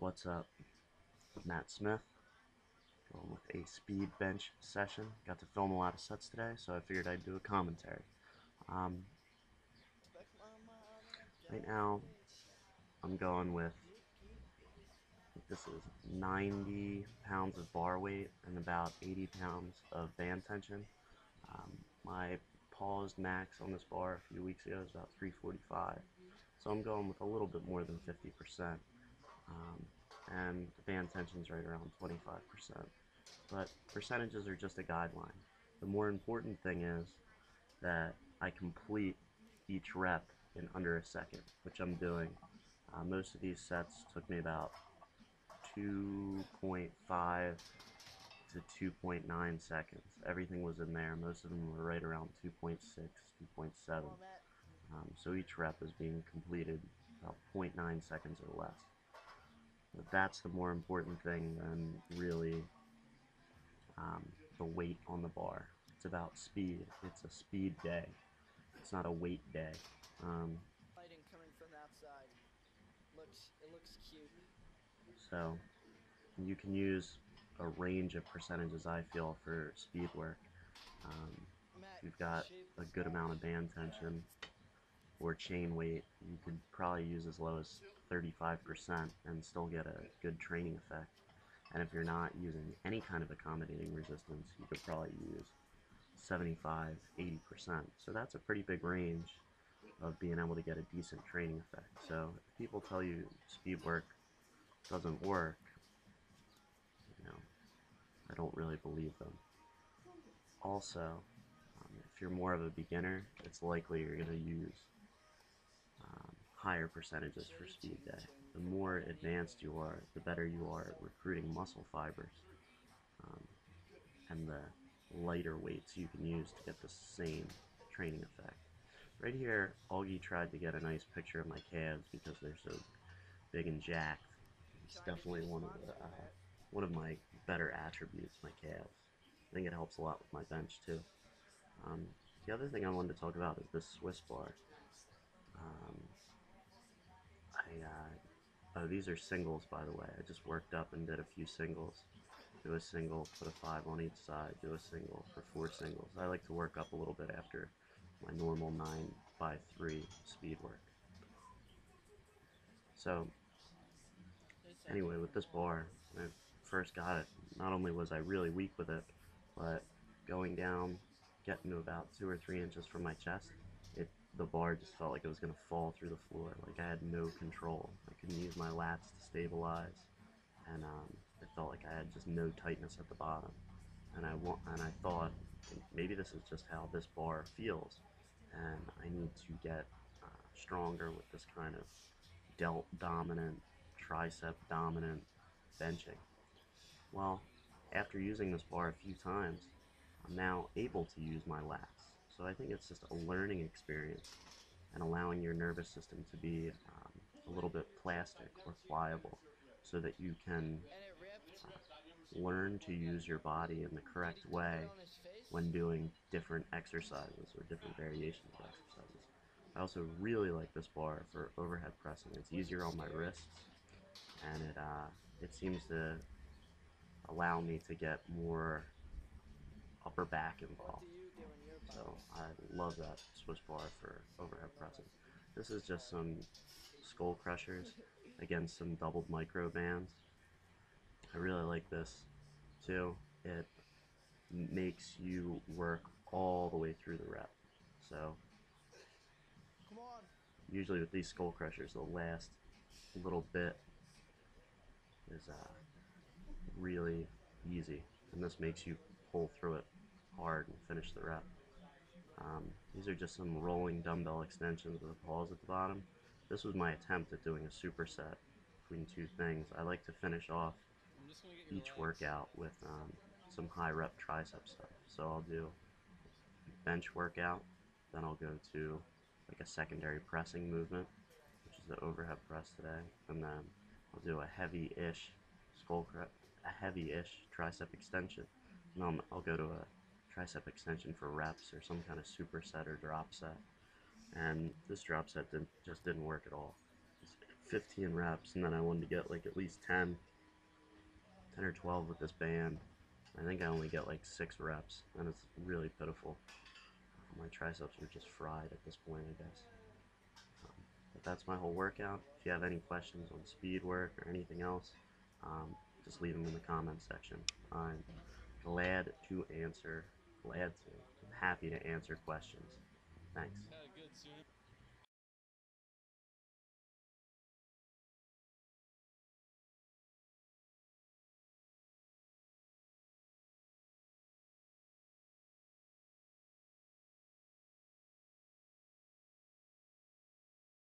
What's up? Matt Smith, going with a speed bench session. Got to film a lot of sets today, so I figured I'd do a commentary. Um, right now, I'm going with, this is 90 pounds of bar weight and about 80 pounds of band tension. My paused max on this bar a few weeks ago is about 345, so I'm going with a little bit more than 50%. Um, and the band tension's right around 25%. But percentages are just a guideline. The more important thing is that I complete each rep in under a second, which I'm doing. Most of these sets took me about 2.5 to 2.9 seconds. Everything was in there. Most of them were right around 2.6, 2.7. So each rep is being completed about zero point 0.9 seconds or less. But that's the more important thing than really the weight on the bar. It's about speed. It's a speed day. It's not a weight day. Um, Lighting coming from that side. It looks cute. so you can use a range of percentages, I feel, for speed work. If Matt, you've you got shaved a this good amount of band tension or chain weight, you could probably use as low as 35% and still get a good training effect. And if you're not using any kind of accommodating resistance, you could probably use 75, 80%. So that's a pretty big range of being able to get a decent training effect. So if people tell you speed work doesn't work, you know, I don't really believe them. Also, if you're more of a beginner, it's likely you're going to use higher percentages for Cherry speed day. Toon The from more Pokemon Yellow. advanced you are, the better you are at recruiting muscle fibers, um, and the lighter weights you can use to get the same training effect. Right here, Augie tried to get a nice picture of my calves because they're so big and jacked. It's Trying to be definitely a uh, sponsor, Matt. one of my better attributes, my calves. I think it helps a lot with my bench too. Um, the other thing I wanted to talk about is this Swiss bar. Um, oh, these are singles, by the way. I just worked up and did a few singles. Do a single, put a 5 on each side, do a single for 4 singles. I like to work up a little bit after my normal 9 by 3 speed work. So anyway, with this bar, when I first got it, not only was I really weak with it, but going down, getting to about 2 or 3 inches from my chest, the bar just felt like it was gonna fall through the floor. Like I had no control. I couldn't use my lats to stabilize, and it felt like I had just no tightness at the bottom. And I thought maybe this is just how this bar feels, and I need to get stronger with this kind of delt dominant, tricep dominant benching. Well, after using this bar a few times, I'm now able to use my lats. So I think it's just a learning experience and allowing your nervous system to be a little bit plastic or pliable so that you can And it ripped. learn to use your body in the Did he correct pop it way on his face? when doing different exercises or different variations of exercises. I also really like this bar for overhead pressing. It's Was it easier on my scary? wrists, and it seems to allow me to get more upper back What do involved. you do in your So body? I love that Swiss bar for overhead pressing. This is just some skull crushers against some doubled micro bands. I really like this too. It makes you work all the way through the rep. So Come on. usually with these skull crushers, the last little bit is really easy, and this makes you pull through it hard and finish the rep. These are just some rolling dumbbell extensions with a pause at the bottom. This was my attempt at doing a superset between two things. I like to finish off I'm just gonna get your each legs. workout with some high rep tricep stuff. So I'll do bench workout, then I'll go to like a secondary pressing movement, which is the overhead press today, and then I'll do a heavy-ish a heavy-ish tricep extension, and then I'll go to a tricep extension for reps or some kind of superset or drop set. And this drop set just didn't work at all. It 15 reps, and then I wanted to get like at least 10 or 12 with this band. I think I only get like 6 reps, and it's really pitiful. My triceps are just fried at this point, I guess. But that's my whole workout. If you have any questions on speed work or anything else, just leave them in the comments section. I'm glad to answer, I'm happy to answer questions. Thanks.